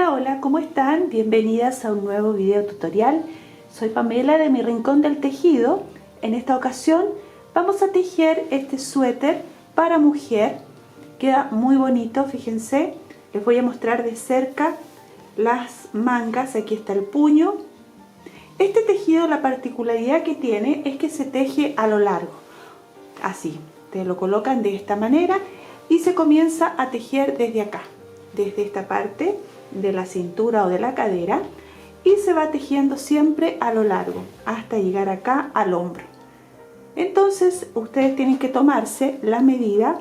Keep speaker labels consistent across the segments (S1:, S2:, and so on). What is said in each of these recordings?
S1: Hola, hola, ¿cómo están? Bienvenidas a un nuevo video tutorial. Soy Pamela de Mi Rincón del Tejido. En esta ocasión vamos a tejer este suéter para mujer. Queda muy bonito, fíjense. Les voy a mostrar de cerca las mangas. Aquí está el puño. Este tejido, la particularidad que tiene es que se teje a lo largo. Así, te lo colocan de esta manera y se comienza a tejer desde acá, desde esta parte de la cintura o de la cadera, y se va tejiendo siempre a lo largo hasta llegar acá al hombro. Entonces ustedes tienen que tomarse la medida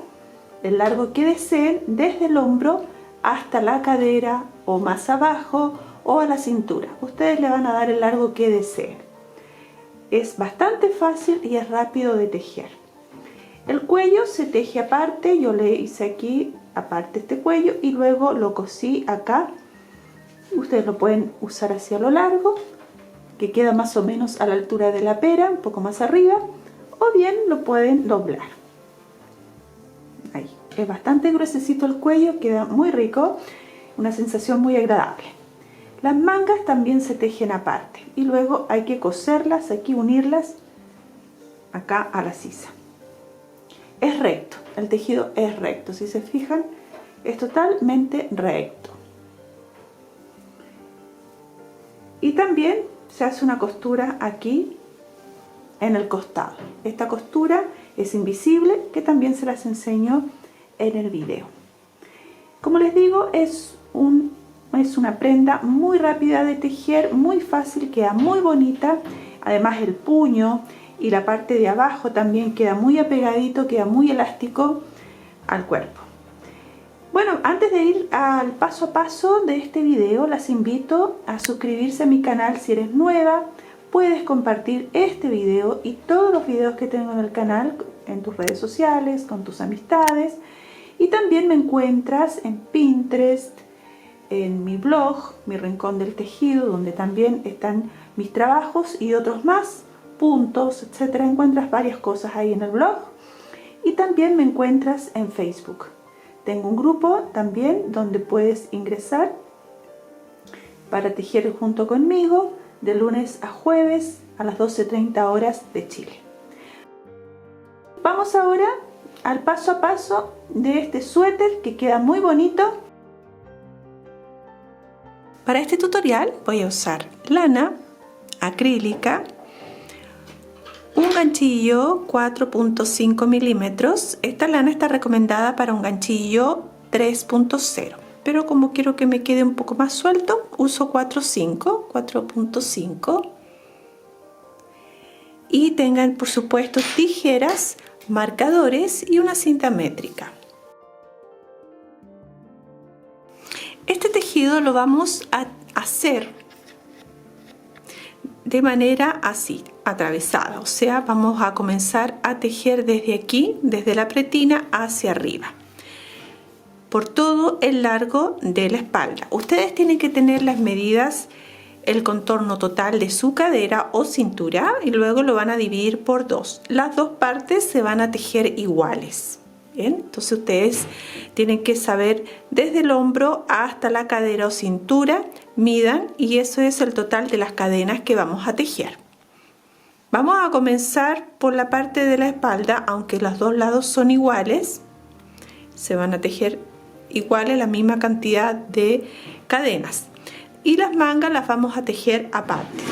S1: del largo que deseen desde el hombro hasta la cadera o más abajo o a la cintura. Ustedes le van a dar el largo que deseen. Es bastante fácil y es rápido de tejer. El cuello se teje aparte. Yo le hice aquí aparte este cuello y luego lo cosí acá. Ustedes lo pueden usar hacia lo largo, que queda más o menos a la altura de la pera, un poco más arriba, o bien lo pueden doblar. Ahí, es bastante gruesecito el cuello, queda muy rico, una sensación muy agradable. Las mangas también se tejen aparte y luego hay que coserlas, aquí unirlas acá a la sisa. Es recto, el tejido es recto, si se fijan, es totalmente recto. Y también se hace una costura aquí en el costado. Esta costura es invisible, que también se las enseño en el video. Como les digo, es una prenda muy rápida de tejer, muy fácil, queda muy bonita. Además el puño y la parte de abajo también queda muy apegadito, queda muy elástico al cuerpo. Bueno, antes de ir al paso a paso de este video, las invito a suscribirse a mi canal si eres nueva. Puedes compartir este video y todos los videos que tengo en el canal en tus redes sociales, con tus amistades. Y también me encuentras en Pinterest, en mi blog, Mi Rincón del Tejido, donde también están mis trabajos y otros más, puntos, etcétera. Encuentras varias cosas ahí en el blog. Y también me encuentras en Facebook. Tengo un grupo también donde puedes ingresar para tejer junto conmigo de lunes a jueves a las 12:30 horas de Chile. Vamos ahora al paso a paso de este suéter que queda muy bonito. Para este tutorial voy a usar lana acrílica, un ganchillo 4.5 milímetros. Esta lana está recomendada para un ganchillo 3.0, pero como quiero que me quede un poco más suelto, uso 4.5. Y tengan, por supuesto, tijeras, marcadores y una cinta métrica. Este tejido lo vamos a hacer de manera así, atravesada, o sea, vamos a comenzar a tejer desde aquí, desde la pretina hacia arriba, por todo el largo de la espalda. Ustedes tienen que tener las medidas, el contorno total de su cadera o cintura, y luego lo van a dividir por dos. Las dos partes se van a tejer iguales. Bien, entonces ustedes tienen que saber desde el hombro hasta la cadera o cintura, midan, y eso es el total de las cadenas que vamos a tejer. Vamos a comenzar por la parte de la espalda, aunque los dos lados son iguales, se van a tejer iguales la misma cantidad de cadenas, y las mangas las vamos a tejer aparte.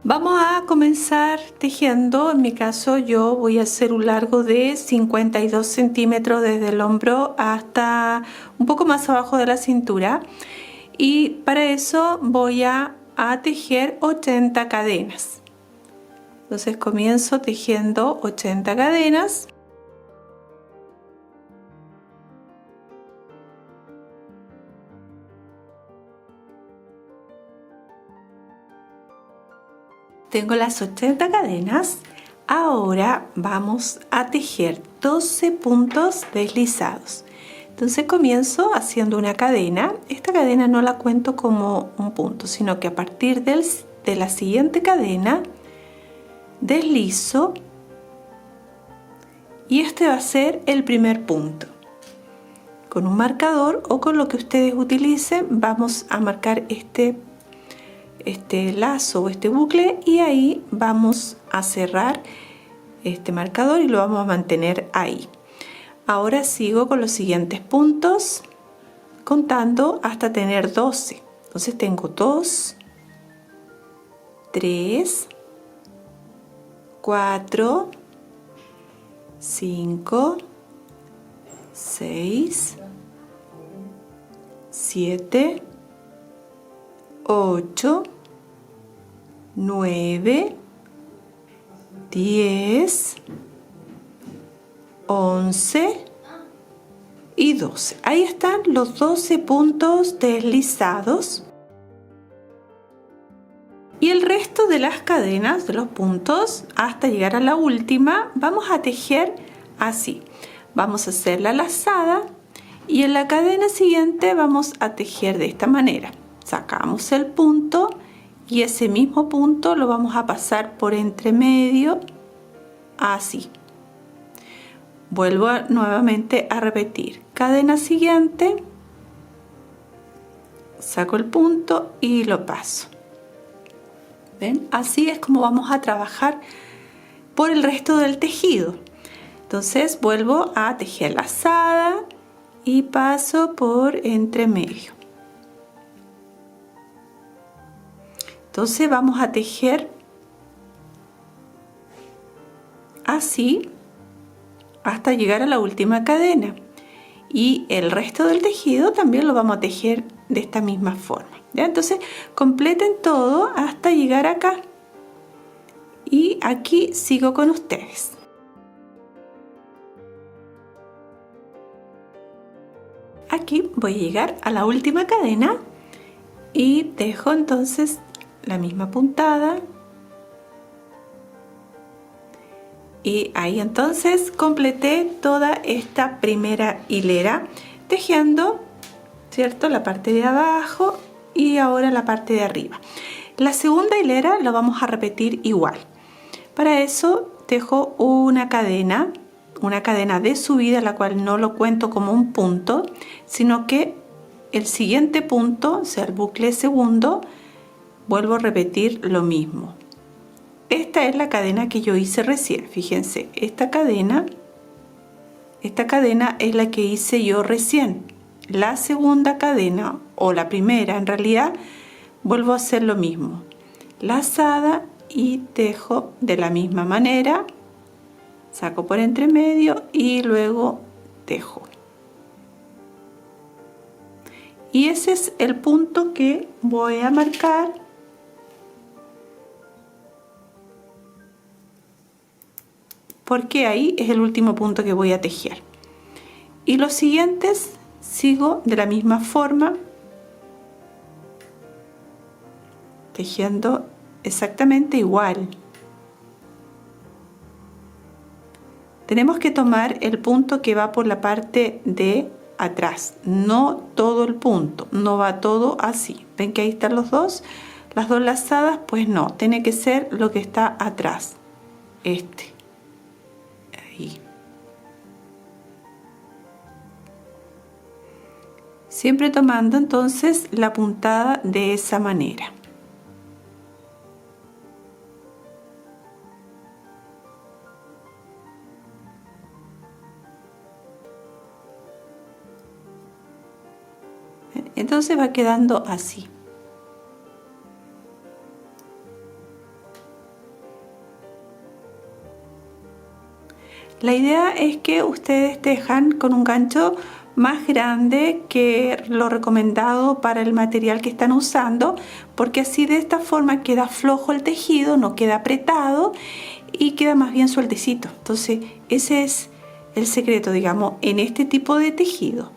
S1: Vamos a comenzar tejiendo. En mi caso yo voy a hacer un largo de 52 centímetros desde el hombro hasta un poco más abajo de la cintura, y para eso voy a tejer 80 cadenas. Entonces comienzo tejiendo 80 cadenas. Tengo las 80 cadenas. Ahora vamos a tejer 12 puntos deslizados. Entonces comienzo haciendo una cadena. Esta cadena no la cuento como un punto, sino que a partir de la siguiente cadena deslizo, y este va a ser el primer punto. con un marcador o con lo que ustedes utilicen, vamos a marcar este lazo o este bucle, y ahí vamos a cerrar este marcador y lo vamos a mantener ahí. Ahora sigo con los siguientes puntos, contando hasta tener 12. Entonces tengo 2, 3, 4, 5, 6, 7, 8, 9, 10, 11 y 12. Ahí están los 12 puntos deslizados. Y el resto de las cadenas de los puntos hasta llegar a la última vamos a tejer así. Vamos a hacer la lazada y en la cadena siguiente vamos a tejer de esta manera. Sacamos el punto y ese mismo punto lo vamos a pasar por entre medio, así. Vuelvo nuevamente a repetir. Cadena siguiente, saco el punto y lo paso. ¿Ven? Así es como vamos a trabajar por el resto del tejido. Entonces vuelvo a tejer lazada y paso por entre medio. Entonces vamos a tejer así hasta llegar a la última cadena, y el resto del tejido también lo vamos a tejer de esta misma forma. ¿Ya? Entonces completen todo hasta llegar acá, y aquí sigo con ustedes. Aquí voy a llegar a la última cadena y dejo entonces la misma puntada, y ahí entonces completé toda esta primera hilera tejiendo, ¿cierto?, la parte de abajo y ahora la parte de arriba. La segunda hilera la vamos a repetir igual. Para eso tejo una cadena de subida, la cual no lo cuento como un punto, sino que el siguiente punto, o sea, el bucle segundo, vuelvo a repetir lo mismo. Esta es la cadena que yo hice recién. Fíjense, esta cadena es la que hice yo recién. La segunda cadena, o la primera en realidad, vuelvo a hacer lo mismo. Lazada y tejo de la misma manera. Saco por entre medio y luego tejo. Y ese es el punto que voy a marcar. Porque ahí es el último punto que voy a tejer. Y los siguientes sigo de la misma forma, tejiendo exactamente igual. Tenemos que tomar el punto que va por la parte de atrás, no todo el punto, no va todo así. ¿Ven que ahí están las dos lazadas? Pues no, tiene que ser lo que está atrás, ahí. Siempre tomando entonces la puntada de esa manera. Entonces va quedando así. La idea es que ustedes tejan con un gancho más grande que lo recomendado para el material que están usando, porque así de esta forma queda flojo el tejido, no queda apretado y queda más bien sueltecito. Entonces ese es el secreto, digamos, en este tipo de tejido,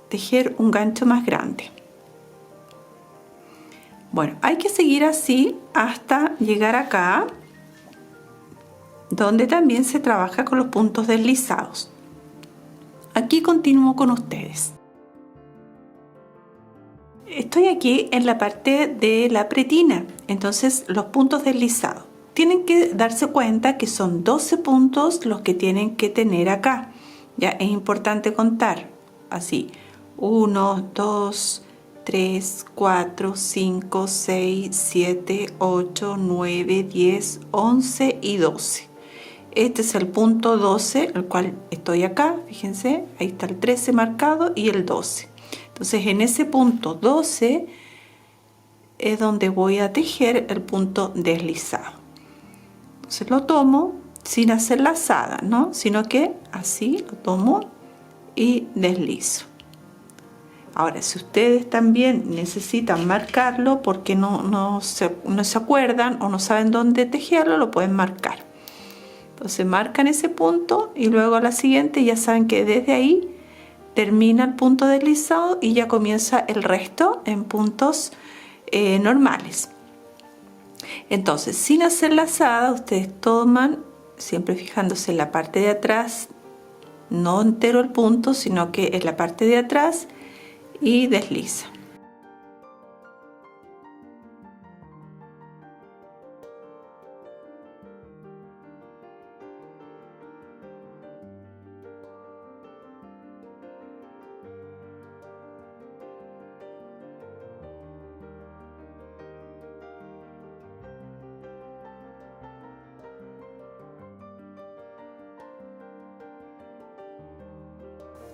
S1: tejer un gancho más grande. Bueno, hay que seguir así hasta llegar acá, donde también se trabaja con los puntos deslizados. Aquí continúo con ustedes. Estoy aquí en la parte de la pretina, entonces los puntos deslizados. Tienen que darse cuenta que son 12 puntos los que tienen que tener acá. Ya es importante contar así, 1, 2, 3, 4, 5, 6, 7, 8, 9, 10, 11 y 12. Este es el punto 12, el cual estoy acá, fíjense, ahí está el 13 marcado y el 12. Entonces en ese punto 12 es donde voy a tejer el punto deslizado. Entonces lo tomo sin hacer lazada, ¿no? Sino que así lo tomo y deslizo. Ahora, si ustedes también necesitan marcarlo porque no se acuerdan o no saben dónde tejerlo, lo pueden marcar. Entonces marcan ese punto y luego a la siguiente ya saben que desde ahí termina el punto deslizado y ya comienza el resto en puntos normales. Entonces, sin hacer lazada, ustedes toman, siempre fijándose en la parte de atrás, no entero el punto, sino que en la parte de atrás, y desliza.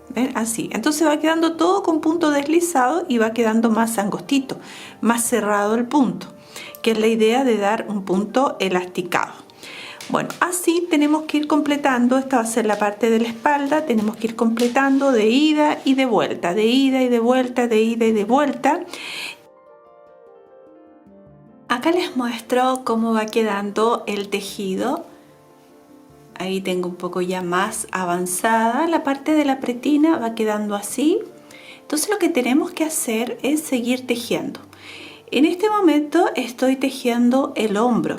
S1: ¿Ven? Así, entonces va quedando todo con punto deslizado y va quedando más angostito, más cerrado el punto, que es la idea de dar un punto elasticado. Bueno, así tenemos que ir completando. Esta va a ser la parte de la espalda. Tenemos que ir completando de ida y de vuelta, de ida y de vuelta, de ida y de vuelta. Acá les muestro cómo va quedando el tejido. Ahí tengo un poco ya más avanzada. La parte de la pretina va quedando así. Entonces lo que tenemos que hacer es seguir tejiendo. En este momento estoy tejiendo el hombro.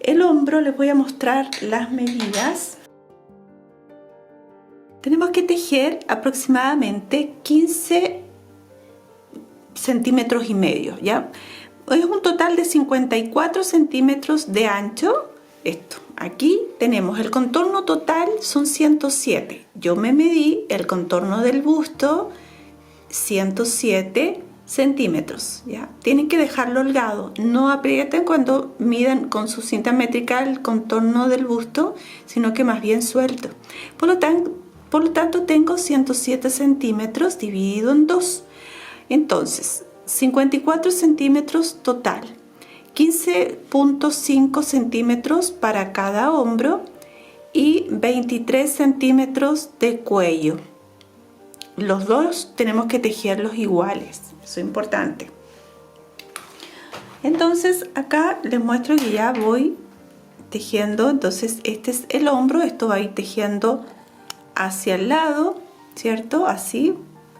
S1: El hombro les voy a mostrar las medidas. Tenemos que tejer aproximadamente 15 centímetros y medio, ¿ya? Es un total de 54 centímetros de ancho. Esto, aquí tenemos el contorno total, son 107. Yo me medí el contorno del busto, 107 centímetros, ¿ya? Tienen que dejarlo holgado, no aprieten cuando midan con su cinta métrica el contorno del busto, sino que más bien suelto. Por lo tanto tengo 107 centímetros dividido en 2. Entonces, 54 centímetros total, 15.5 centímetros para cada hombro y 23 centímetros de cuello. Los dos tenemos que tejerlos iguales, eso es importante. Entonces acá les muestro que ya voy tejiendo. Entonces este es el hombro, esto va a ir tejiendo hacia el lado, ¿cierto? Así,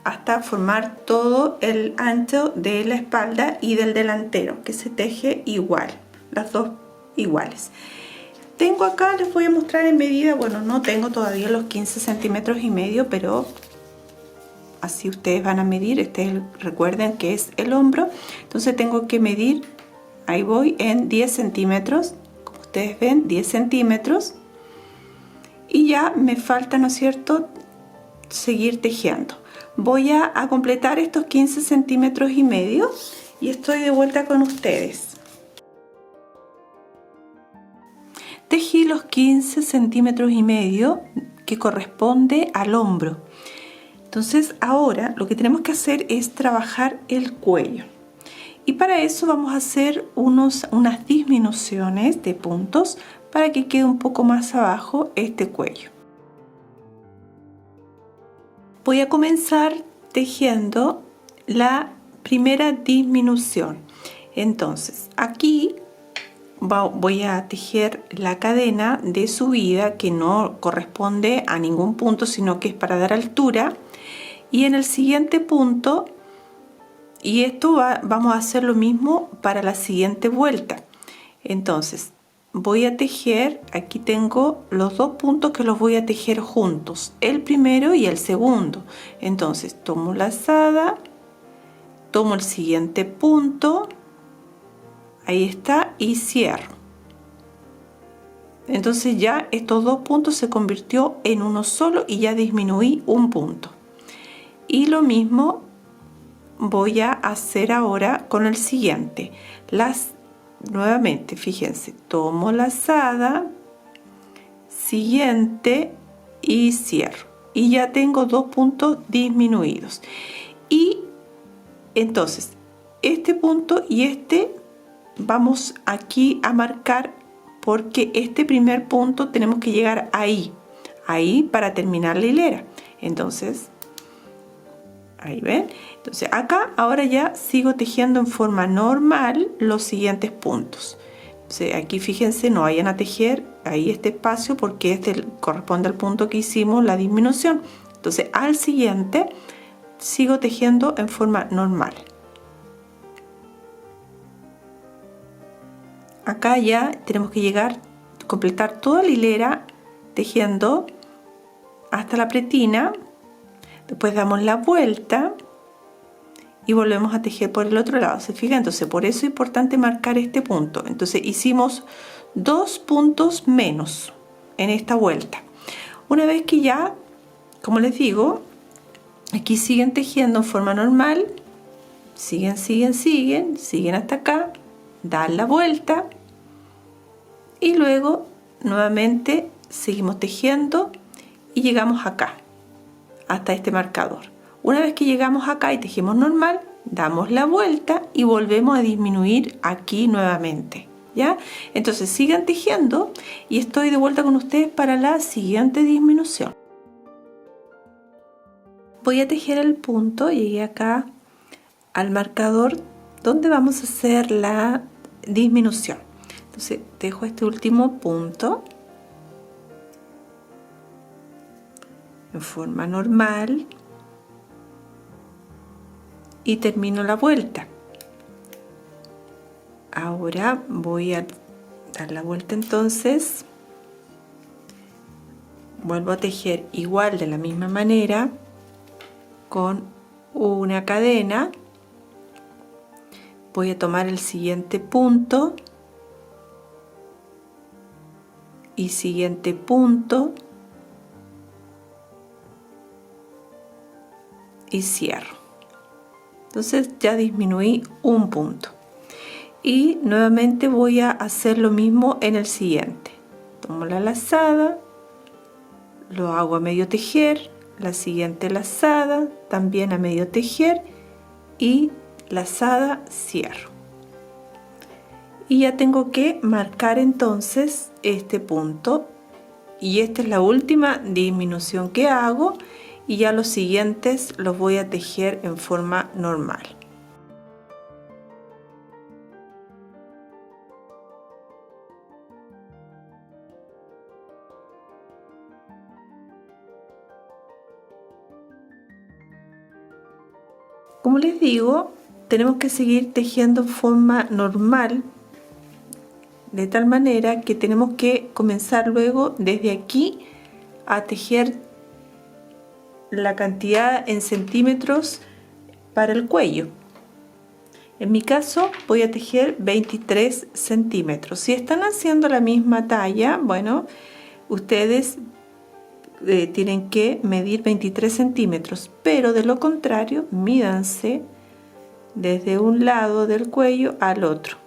S1: hasta formar todo el ancho de la espalda y del delantero, que se teje igual, las dos iguales. Tengo acá, les voy a mostrar en medida, bueno, no tengo todavía los 15 centímetros y medio, pero así ustedes van a medir. Recuerden que es el hombro, entonces tengo que medir, ahí voy en 10 centímetros, como ustedes ven, 10 centímetros, y ya me falta, ¿no es cierto?, seguir tejiendo. Voy a completar estos 15 centímetros y medio y estoy de vuelta con ustedes. Tejí los 15 centímetros y medio que corresponde al hombro. Entonces ahora lo que tenemos que hacer es trabajar el cuello. Y para eso vamos a hacer unas disminuciones de puntos para que quede un poco más abajo este cuello. Voy a comenzar tejiendo la primera disminución. Entonces aquí voy a tejer la cadena de subida, que no corresponde a ningún punto, sino que es para dar altura. Y en el siguiente punto, y esto vamos a hacer lo mismo para la siguiente vuelta. Entonces voy a tejer, aquí tengo los dos puntos que los voy a tejer juntos, el primero y el segundo. Entonces tomo lazada, tomo el siguiente punto, ahí está, y cierro. Entonces ya estos dos puntos se convirtió en uno solo y ya disminuí un punto. Y lo mismo voy a hacer ahora con el siguiente. Nuevamente, fíjense, tomo lazada, siguiente y cierro. Y ya tengo 2 puntos disminuidos. Y entonces, este punto y este vamos aquí a marcar, porque este primer punto tenemos que llegar ahí para terminar la hilera. Entonces, ahí ven. Entonces acá ahora ya sigo tejiendo en forma normal los siguientes puntos. Entonces aquí fíjense, no vayan a tejer ahí este espacio, porque este corresponde al punto que hicimos la disminución. Entonces al siguiente sigo tejiendo en forma normal. Acá ya tenemos que llegar, completar toda la hilera tejiendo hasta la pretina. Después damos la vuelta y volvemos a tejer por el otro lado. ¿Se fijan? Entonces por eso es importante marcar este punto. Entonces hicimos 2 puntos menos en esta vuelta. Una vez que ya, como les digo, aquí siguen tejiendo en forma normal, siguen hasta acá, dan la vuelta y luego nuevamente seguimos tejiendo y llegamos acá, hasta este marcador. Una vez que llegamos acá y tejimos normal, damos la vuelta y volvemos a disminuir aquí nuevamente, ¿ya? Entonces sigan tejiendo y estoy de vuelta con ustedes para la siguiente disminución. Voy a tejer el punto, llegué acá al marcador donde vamos a hacer la disminución. Entonces tejo este último punto en forma normal y termino la vuelta. Ahora voy a dar la vuelta, entonces vuelvo a tejer igual de la misma manera con una cadena. Voy a tomar el siguiente punto y siguiente punto y cierro. Entonces ya disminuí un punto y nuevamente voy a hacer lo mismo en el siguiente. Tomo la lazada, lo hago a medio tejer, la siguiente lazada también a medio tejer y lazada, cierro. Y ya tengo que marcar entonces este punto y esta es la última disminución que hago, y ya los siguientes los voy a tejer en forma normal. Como les digo, tenemos que seguir tejiendo en forma normal, de tal manera que tenemos que comenzar luego desde aquí a tejer la cantidad en centímetros para el cuello. En mi caso voy a tejer 23 centímetros. Si están haciendo la misma talla, bueno, ustedes tienen que medir 23 centímetros, pero de lo contrario, mídanse desde un lado del cuello al otro,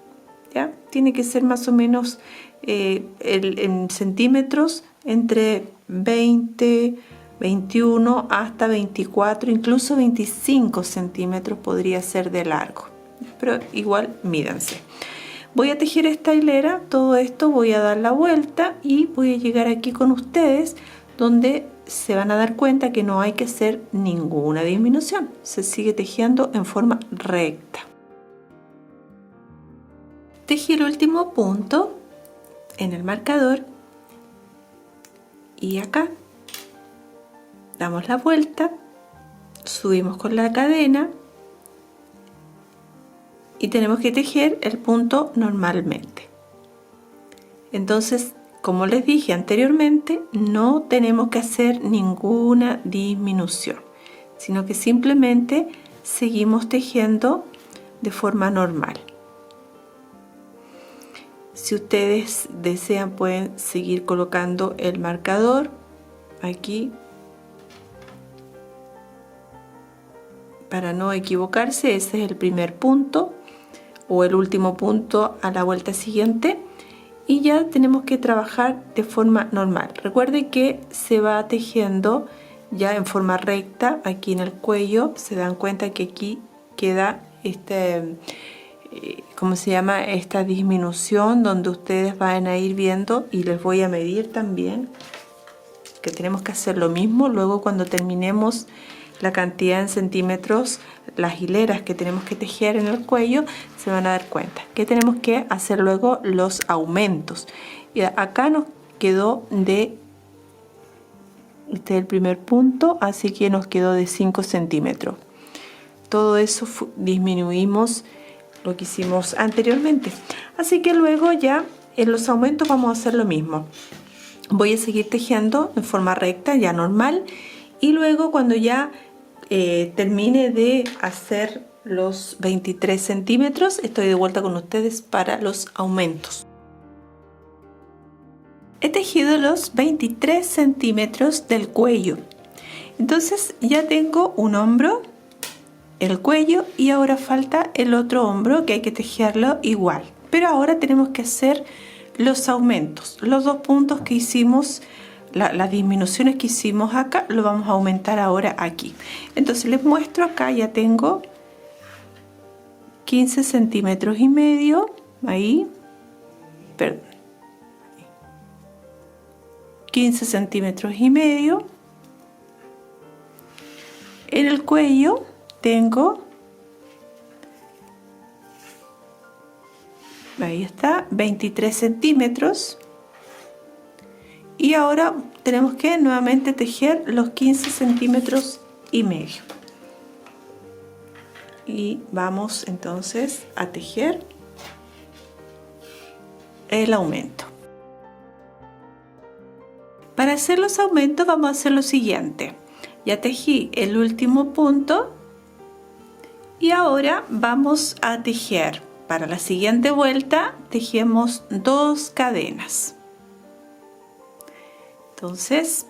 S1: ¿ya? Tiene que ser más o menos en centímetros entre 20, 21 hasta 24, incluso 25 centímetros podría ser de largo, pero igual mídanse. Voy a tejer esta hilera, todo esto voy a dar la vuelta y voy a llegar aquí con ustedes, donde se van a dar cuenta que no hay que hacer ninguna disminución, se sigue tejiendo en forma recta. Tejí el último punto en el marcador y acá damos la vuelta, subimos con la cadena y tenemos que tejer el punto normalmente. Entonces, como les dije anteriormente, no tenemos que hacer ninguna disminución, sino que simplemente seguimos tejiendo de forma normal. Si ustedes desean, pueden seguir colocando el marcador aquí para no equivocarse, ese es el primer punto o el último punto a la vuelta siguiente, y ya tenemos que trabajar de forma normal. Recuerden que se va tejiendo ya en forma recta aquí en el cuello. Se dan cuenta que aquí queda ¿cómo se llama? Esta disminución, donde ustedes van a ir viendo, y les voy a medir también, que tenemos que hacer lo mismo luego cuando terminemos la cantidad en centímetros, las hileras que tenemos que tejer en el cuello. Se van a dar cuenta que tenemos que hacer luego los aumentos, y acá nos quedó este es el primer punto, así que nos quedó de 5 centímetros. Todo eso disminuimos lo que hicimos anteriormente, así que luego ya en los aumentos vamos a hacer lo mismo. Voy a seguir tejiendo en forma recta, ya normal, y luego cuando ya termine de hacer los 23 centímetros, estoy de vuelta con ustedes para los aumentos. He tejido los 23 centímetros del cuello, entonces ya tengo un hombro, el cuello, y ahora falta el otro hombro, que hay que tejerlo igual, pero ahora tenemos que hacer los aumentos. Los dos puntos que hicimos, las disminuciones que hicimos acá, lo vamos a aumentar ahora aquí. Entonces les muestro acá, ya tengo 15 centímetros y medio ahí, perdón, 15 centímetros y medio. En el cuello tengo, ahí está, 23 centímetros, y ahora tenemos que nuevamente tejer los 15 centímetros y medio, y vamos entonces a tejer el aumento. Para hacer los aumentos vamos a hacer lo siguiente: ya tejí el último punto y ahora vamos a tejer, para la siguiente vuelta tejemos 2 cadenas. Entonces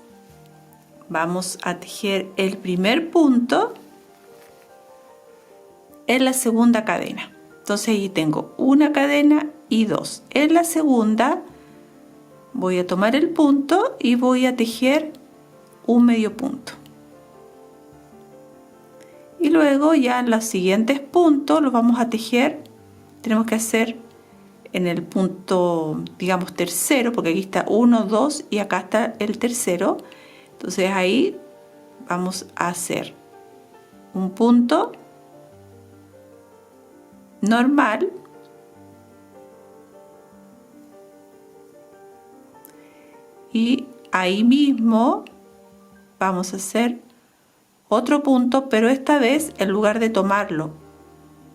S1: vamos a tejer el primer punto en la segunda cadena. Entonces ahí tengo una cadena y 2. En la segunda voy a tomar el punto y voy a tejer un medio punto, y luego ya en los siguientes puntos los vamos a tejer. Tenemos que hacer en el punto, digamos, tercero, porque aquí está 1, 2 y acá está el tercero. Entonces ahí vamos a hacer un punto normal, y ahí mismo vamos a hacer otro punto, pero esta vez en lugar de tomarlo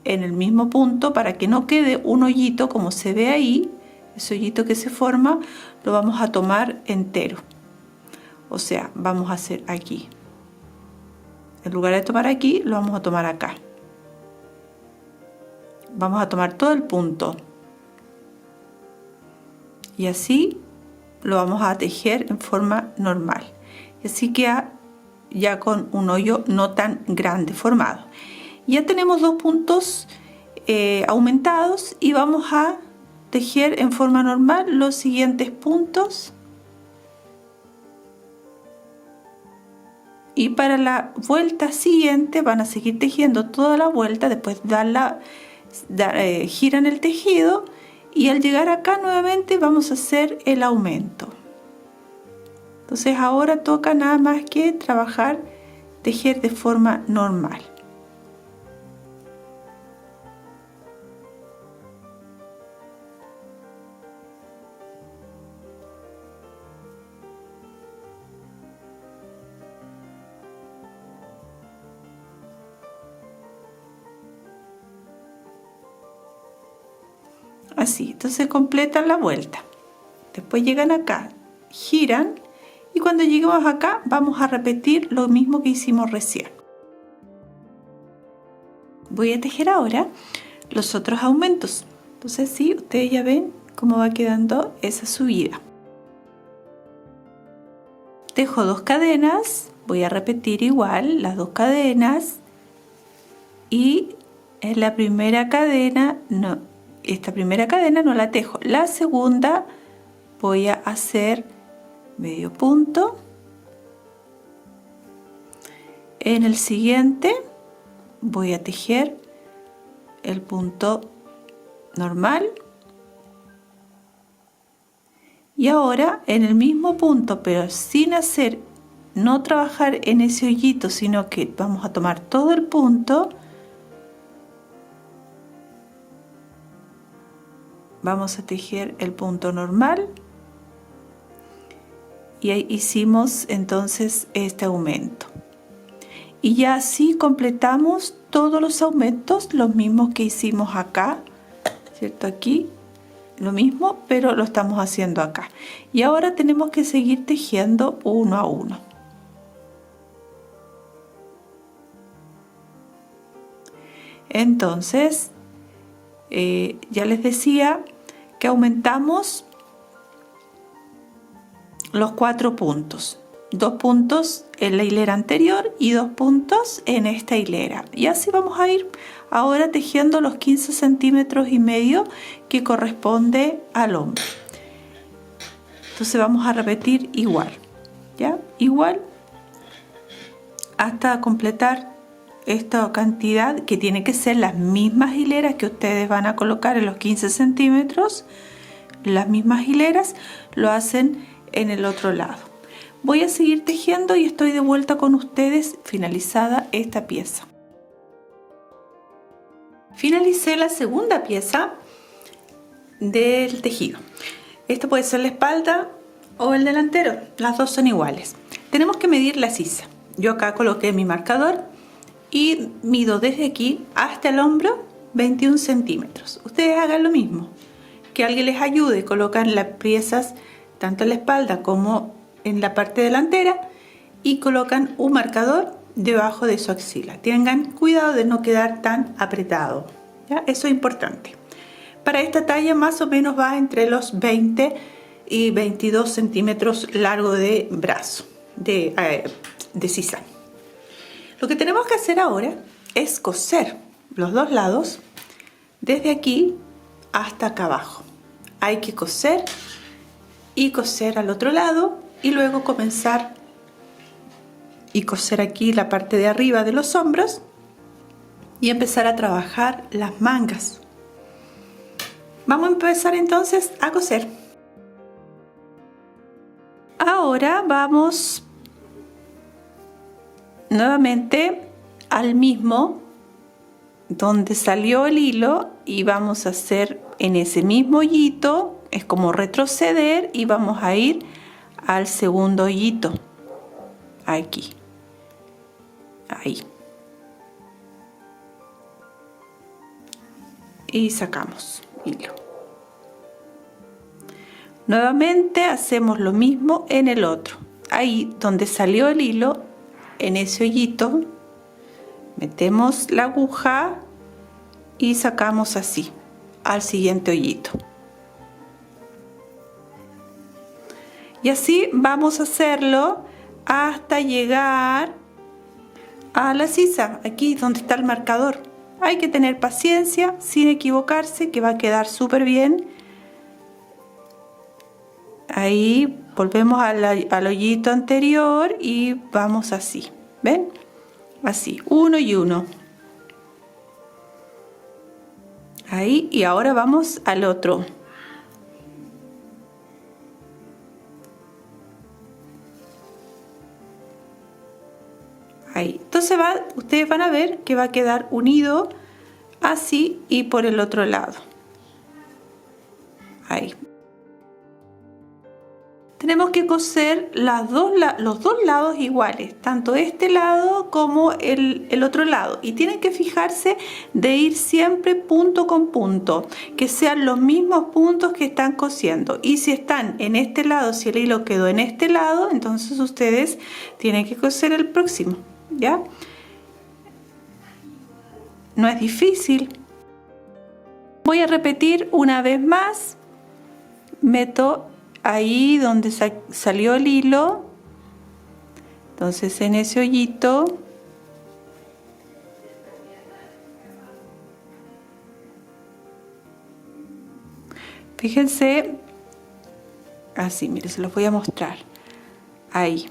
S1: en el mismo punto, para que no quede un hoyito como se ve ahí, ese hoyito que se forma, lo vamos a tomar entero. O sea, vamos a hacer aquí, en lugar de tomar aquí, lo vamos a tomar acá. Vamos a tomar todo el punto y así lo vamos a tejer en forma normal, y así queda ya con un hoyo no tan grande formado. Ya tenemos 2 puntos aumentados, y vamos a tejer en forma normal los siguientes puntos, y para la vuelta siguiente van a seguir tejiendo toda la vuelta. Después giran el tejido, y al llegar acá nuevamente vamos a hacer el aumento. Entonces ahora toca nada más que trabajar, tejer de forma normal. Así, entonces completan la vuelta. Después llegan acá, giran, y cuando lleguemos acá vamos a repetir lo mismo que hicimos recién. Voy a tejer ahora los otros aumentos. Entonces sí, ustedes ya ven cómo va quedando esa subida. Tejo 2 cadenas, voy a repetir igual las 2 cadenas, y en la primera cadena no, esta primera cadena no la tejo. La segunda voy a hacer medio punto. En el siguiente voy a tejer el punto normal. Y ahora en el mismo punto, pero sin hacer, no trabajar en ese hoyito, sino que vamos a tomar todo el punto. Vamos a tejer el punto normal. Y ahí hicimos entonces este aumento. Y ya así completamos todos los aumentos, los mismos que hicimos acá, ¿cierto? Aquí lo mismo, pero lo estamos haciendo acá. Y ahora tenemos que seguir tejiendo uno a uno. Entonces, ya les decía que aumentamos los 4 puntos. 2 puntos en la hilera anterior y 2 puntos en esta hilera, y así vamos a ir ahora tejiendo los 15 centímetros y medio que corresponde al hombro. Entonces vamos a repetir igual, ¿ya? Igual hasta completar esta cantidad, que tiene que ser las mismas hileras que ustedes van a colocar en los 15 centímetros. Las mismas hileras lo hacen en el otro lado. Voy a seguir tejiendo y estoy de vuelta con ustedes finalizada esta pieza. Finalicé la segunda pieza del tejido. Esto puede ser la espalda o el delantero, las dos son iguales. Tenemos que medir la sisa. Yo acá coloqué mi marcador y mido desde aquí hasta el hombro 21 centímetros. Ustedes hagan lo mismo, que alguien les ayude, colocan las piezas tanto en la espalda como en la parte delantera y colocan un marcador debajo de su axila. Tengan cuidado de no quedar tan apretado, ¿ya? Eso es importante. Para esta talla más o menos va entre los 20 y 22 centímetros largo de brazo, de sisa. Lo que tenemos que hacer ahora es coser los dos lados desde aquí hasta acá abajo. Hay que coser y coser al otro lado y luego comenzar y coser aquí la parte de arriba de los hombros y empezar a trabajar las mangas. Vamos a empezar entonces a coser. Ahora vamos nuevamente al mismo donde salió el hilo y vamos a hacer en ese mismo hoyito, es como retroceder y vamos a ir al segundo hoyito, aquí, ahí, y sacamos hilo. Nuevamente hacemos lo mismo en el otro, ahí donde salió el hilo, en ese hoyito metemos la aguja y sacamos así al siguiente hoyito. Y así vamos a hacerlo hasta llegar a la sisa, aquí donde está el marcador. Hay que tener paciencia sin equivocarse, que va a quedar súper bien. Ahí volvemos al hoyito anterior y vamos así, ¿ven? Así, uno y uno. Ahí, y ahora vamos al otro. Ahí. Entonces ustedes van a ver que va a quedar unido así y por el otro lado. Ahí. Tenemos que coser los dos lados iguales, tanto este lado como el otro lado, y tienen que fijarse de ir siempre punto con punto, que sean los mismos puntos que están cosiendo. Y si están en este lado, si el hilo quedó en este lado, entonces ustedes tienen que coser el próximo, ¿ya? No es difícil. Voy a repetir una vez más. Meto ahí donde salió el hilo, entonces en ese hoyito Fíjense, así, mire, se los voy a mostrar. Ahí.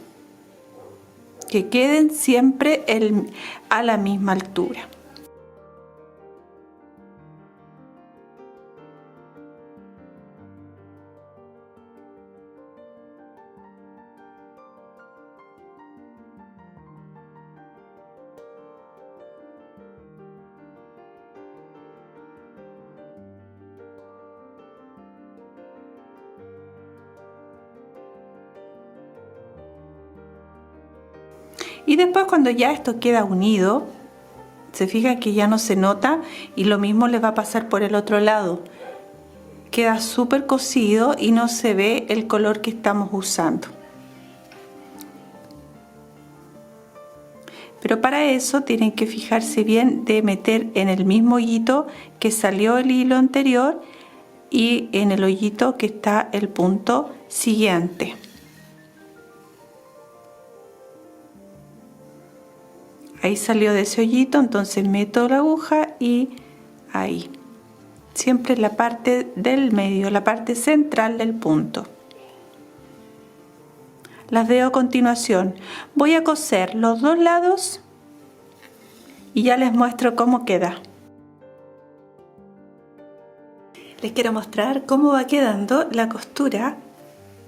S1: Que queden siempre a la misma altura. Y después, cuando ya esto queda unido, se fijan que ya no se nota, y lo mismo le va a pasar por el otro lado. Queda súper cosido y no se ve el color que estamos usando. Pero para eso tienen que fijarse bien de meter en el mismo hoyito que salió el hilo anterior y en el hoyito que está el punto siguiente. Ahí salió de ese hoyito, entonces meto la aguja y ahí. Siempre en la parte del medio, la parte central del punto. Las veo a continuación. Voy a coser los dos lados y ya les muestro cómo queda. Les quiero mostrar cómo va quedando la costura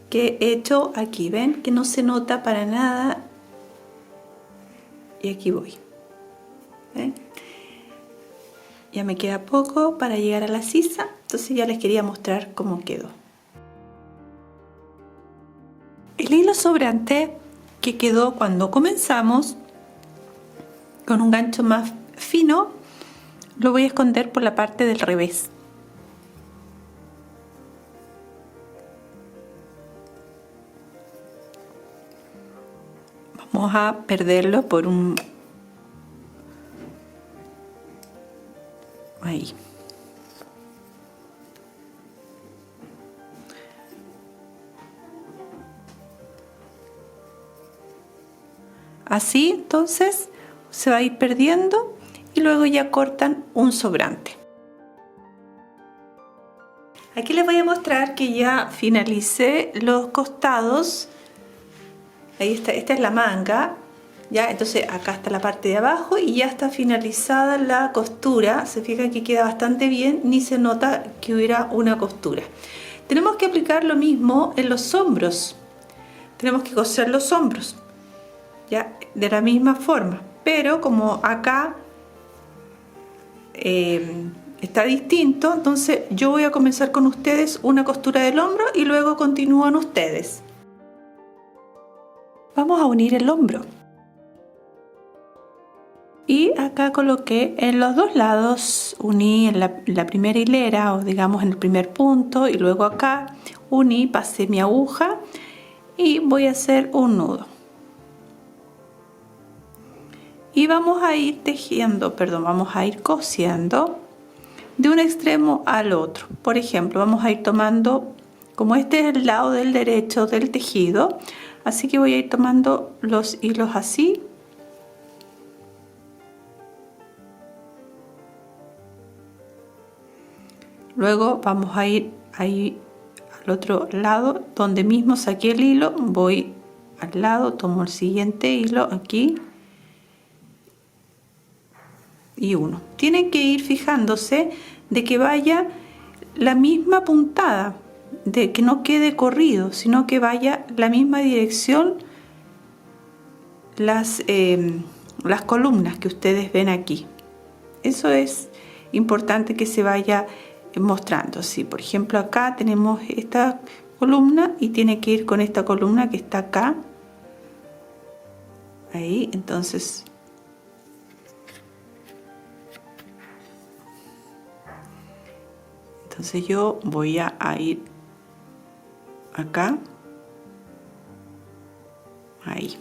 S1: que he hecho aquí. ¿Ven? Que no se nota para nada. Y aquí voy. ¿Ven? Ya me queda poco para llegar a la sisa, entonces ya les quería mostrar cómo quedó. El hilo sobrante que quedó cuando comenzamos, con un gancho más fino, lo voy a esconder por la parte del revés. Vamos a perderlo por un... ahí. Así, entonces, se va a ir perdiendo y luego ya cortan un sobrante. Aquí les voy a mostrar que ya finalicé los costados. Ahí está, esta es la manga, ya, entonces acá está la parte de abajo y ya está finalizada la costura. Se fijan que queda bastante bien, ni se nota que hubiera una costura. Tenemos que aplicar lo mismo en los hombros. Tenemos que coser los hombros, ya, de la misma forma, pero como acá está distinto, entonces yo voy a comenzar con ustedes una costura del hombro y luego continúan ustedes. Vamos a unir el hombro y acá coloqué en los dos lados, uní en la primera hilera, o digamos en el primer punto, y luego acá uní, pasé mi aguja y voy a hacer un nudo y vamos a ir tejiendo, perdón, vamos a ir cosiendo de un extremo al otro. Por ejemplo, vamos a ir tomando, como este es el lado del derecho del tejido, así que voy a ir tomando los hilos así. Luego vamos a ir ahí al otro lado, donde mismo saqué el hilo, voy al lado, tomo el siguiente hilo aquí y uno. Tienen que ir fijándose de que vaya la misma puntada, de que no quede corrido, sino que vaya la misma dirección las columnas que ustedes ven aquí. Eso es importante que se vaya mostrando. Si por ejemplo acá tenemos esta columna y tiene que ir con esta columna que está acá, ahí, entonces yo voy a ir acá, ahí.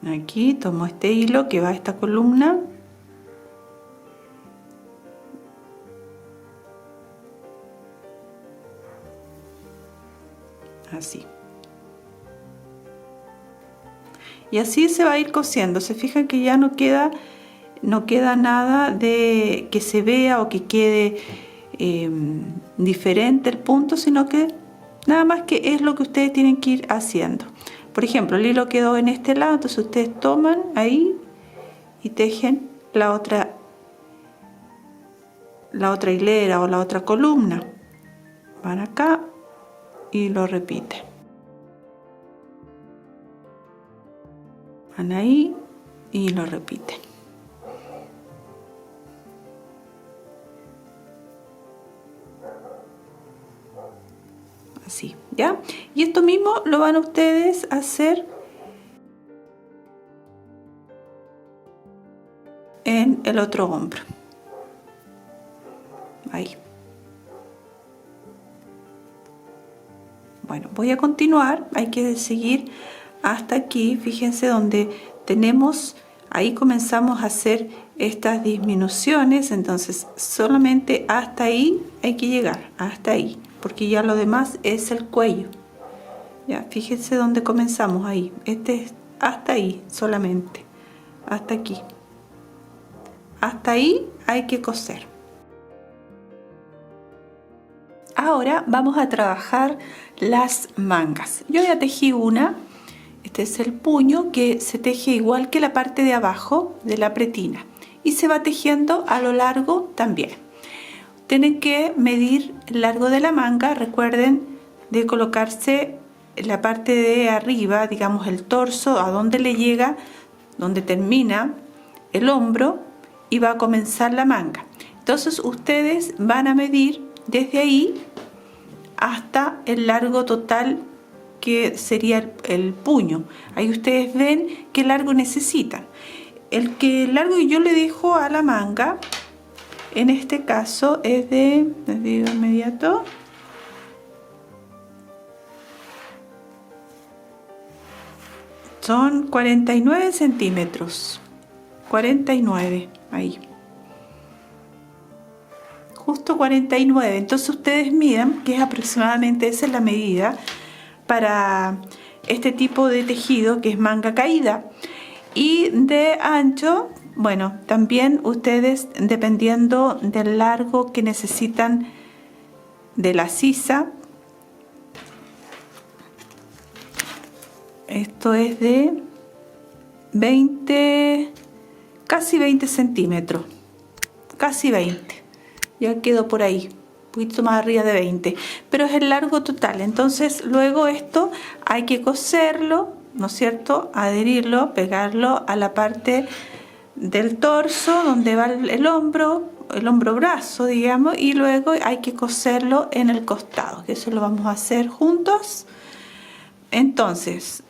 S1: Aquí tomo este hilo que va a esta columna así. y así se va a ir cosiendo. Se fijan que ya no queda nada de que se vea o que quede diferente el punto, sino que nada más que es lo que ustedes tienen que ir haciendo. Por ejemplo, el hilo quedó en este lado, entonces ustedes toman ahí y tejen la otra hilera o la otra columna. Van acá y lo repiten. Van ahí y lo repiten. Así, ¿ya? Y esto mismo lo van ustedes a hacer en el otro hombro. Ahí. Bueno, voy a continuar. Hay que seguir hasta aquí. Fíjense donde tenemos, ahí comenzamos a hacer estas disminuciones. Entonces solamente hasta ahí hay que llegar, hasta ahí, porque ya lo demás es el cuello. Ya, fíjense dónde comenzamos ahí. Este es hasta ahí solamente, hasta aquí. Hasta ahí hay que coser. Ahora vamos a trabajar las mangas. Yo ya tejí una. Este es el puño, que se teje igual que la parte de abajo de la pretina y se va tejiendo a lo largo también. Tienen que medir el largo de la manga. Recuerden de colocarse la parte de arriba, digamos el torso, a donde le llega, donde termina el hombro y va a comenzar la manga. Entonces ustedes van a medir desde ahí hasta el largo total, que sería el puño. Ahí ustedes ven qué largo necesitan. El largo que yo le dejo a la manga en este caso es de, les digo inmediato, son 49 centímetros. 49, ahí. Justo 49. Entonces ustedes midan, que es aproximadamente, esa es la medida para este tipo de tejido, que es manga caída. Y de ancho, bueno, también ustedes, dependiendo del largo que necesitan de la sisa, esto es de 20, casi 20 centímetros, casi 20, ya quedó por ahí, un poquito más arriba de 20, pero es el largo total. Entonces luego esto hay que coserlo, ¿no es cierto?, adherirlo, pegarlo a la parte del torso donde va el hombro brazo, digamos, y luego hay que coserlo en el costado, que eso lo vamos a hacer juntos. Entonces,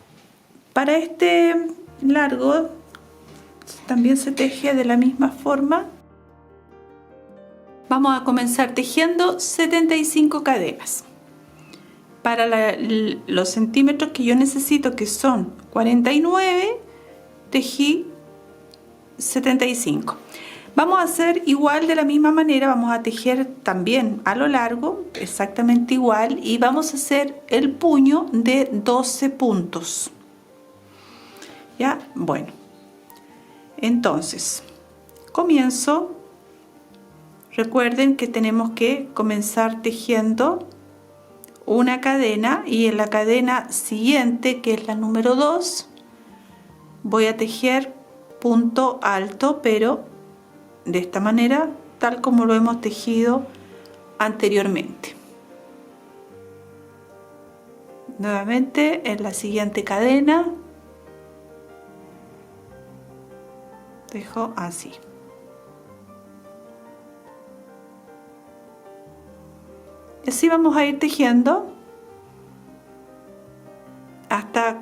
S1: para este largo también se teje de la misma forma. Vamos a comenzar tejiendo 75 cadenas. Para los centímetros que yo necesito, que son 49, tejí 75. Vamos a hacer igual, de la misma manera, vamos a tejer también a lo largo, exactamente igual, y vamos a hacer el puño de 12 puntos. ¿Ya? Bueno, entonces comienzo. Recuerden que tenemos que comenzar tejiendo una cadena, y en la cadena siguiente, que es la número 2, voy a tejer punto alto, pero de esta manera, tal como lo hemos tejido anteriormente. Nuevamente en la siguiente cadena dejo así. Y así vamos a ir tejiendo hasta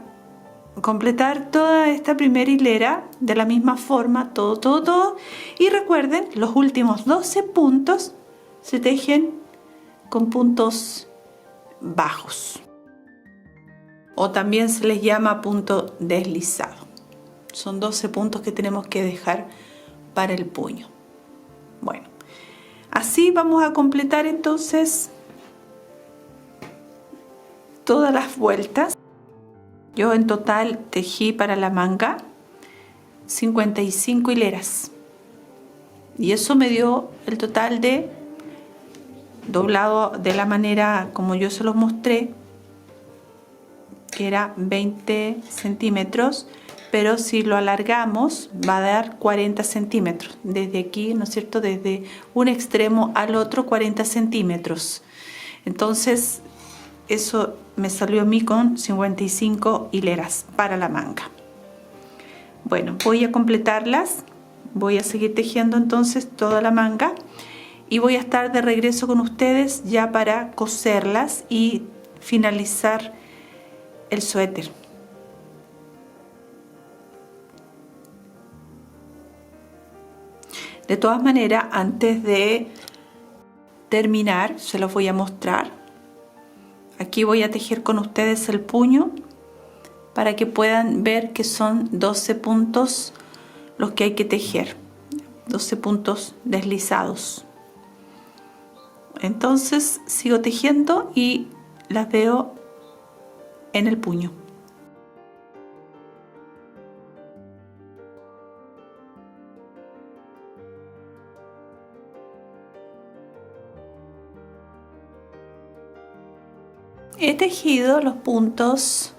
S1: completar toda esta primera hilera de la misma forma, todo. Y recuerden, los últimos 12 puntos se tejen con puntos bajos, o también se les llama punto deslizado. Son 12 puntos que tenemos que dejar para el puño. Bueno, así vamos a completar entonces todas las vueltas. Yo en total tejí para la manga 55 hileras y eso me dio el total de doblado de la manera como yo se los mostré, que era 20 centímetros, pero si lo alargamos va a dar 40 centímetros desde aquí, ¿no es cierto?, desde un extremo al otro 40 centímetros. Entonces eso me salió a mí con 55 hileras para la manga. Bueno, voy a completarlas, voy a seguir tejiendo entonces toda la manga y voy a estar de regreso con ustedes ya para coserlas y finalizar el suéter. De todas maneras, antes de terminar, se los voy a mostrar. Aquí voy a tejer con ustedes el puño para que puedan ver que son 12 puntos los que hay que tejer, 12 puntos deslizados. Entonces sigo tejiendo y las veo en el puño. He tejido los puntos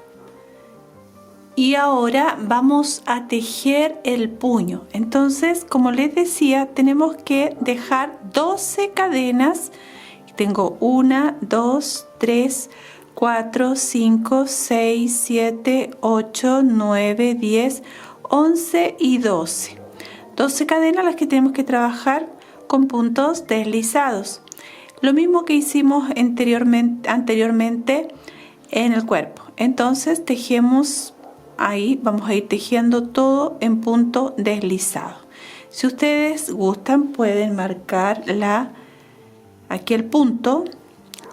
S1: y ahora vamos a tejer el puño. Entonces, como les decía, tenemos que dejar 12 cadenas. Tengo 1, 2, 3, 4, 5, 6, 7, 8, 9, 10, 11 y 12. 12 cadenas las que tenemos que trabajar con puntos deslizados. Lo mismo que hicimos anteriormente en el cuerpo. Entonces tejemos ahí, vamos a ir tejiendo todo en punto deslizado. Si ustedes gustan, pueden marcar aquí el punto,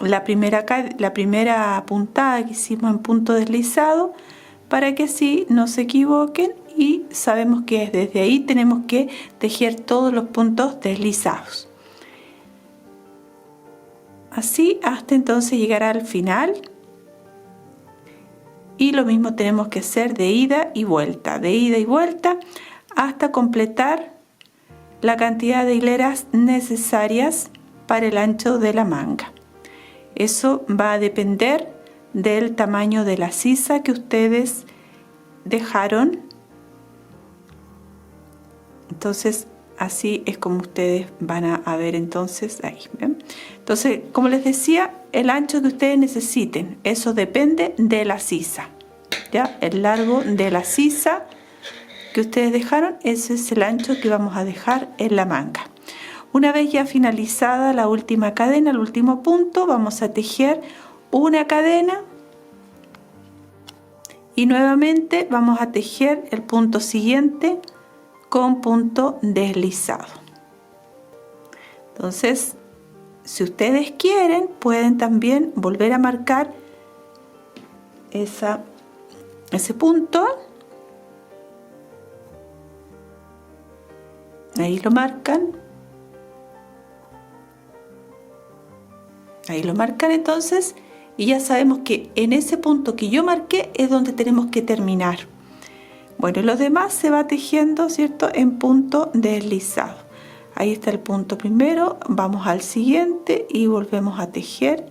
S1: la primera puntada que hicimos en punto deslizado, para que así no se equivoquen y sabemos que desde ahí tenemos que tejer todos los puntos deslizados. Así hasta entonces llegar al final. Y lo mismo tenemos que hacer de ida y vuelta, hasta completar la cantidad de hileras necesarias para el ancho de la manga. Eso va a depender del tamaño de la sisa que ustedes dejaron. Entonces así es como ustedes van a ver entonces ahí, ¿ven? Entonces, como les decía, el ancho que ustedes necesiten, eso depende de la sisa, ¿ya? El largo de la sisa que ustedes dejaron, ese es el ancho que vamos a dejar en la manga. Una vez ya finalizada la última cadena, el último punto, vamos a tejer una cadena y nuevamente vamos a tejer el punto siguiente con punto deslizado. Entonces, si ustedes quieren, pueden también volver a marcar ese punto. Ahí lo marcan. Ahí lo marcan entonces y ya sabemos que en ese punto que yo marqué es donde tenemos que terminar. Bueno, y lo demás se va tejiendo, ¿cierto?, en punto deslizado. Ahí está el punto primero, vamos al siguiente y volvemos a tejer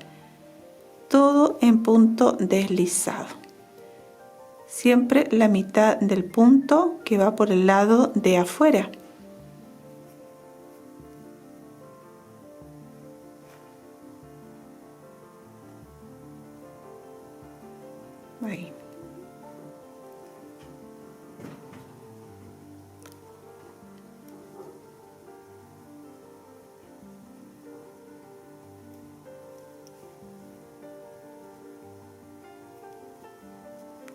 S1: todo en punto deslizado. Siempre la mitad del punto que va por el lado de afuera. Ahí.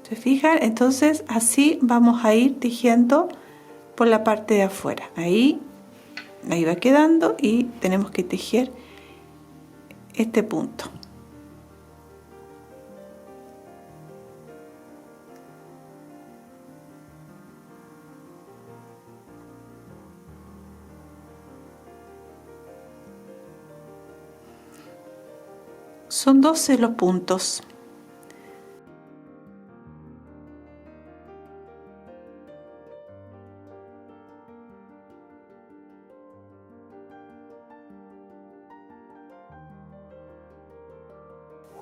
S1: ¿Se fijan? Entonces así vamos a ir tejiendo por la parte de afuera. Ahí va quedando y tenemos que tejer este punto. Son 12 los puntos.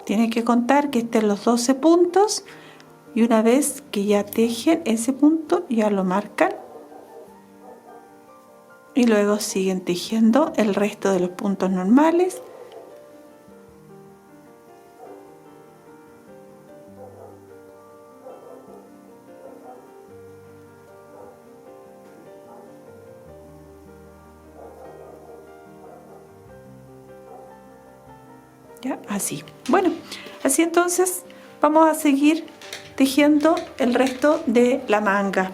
S1: Tienen que contar que estén los 12 puntos y una vez que ya tejen ese punto ya lo marcan y luego siguen tejiendo el resto de los puntos normales. ¿Ya? Así. Bueno, así entonces vamos a seguir tejiendo el resto de la manga.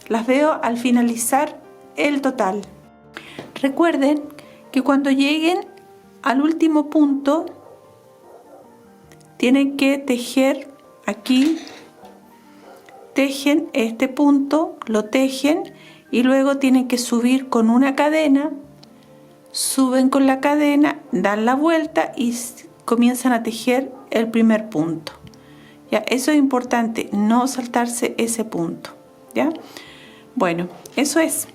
S1: Las veo al finalizar el total. Recuerden que cuando lleguen al último punto tienen que tejer aquí, tejen este punto, lo tejen y luego tienen que subir con una cadena. Suben con la cadena, dan la vuelta y comienzan a tejer el primer punto. Ya, eso es importante, no saltarse ese punto. ¿Ya? Bueno, eso es.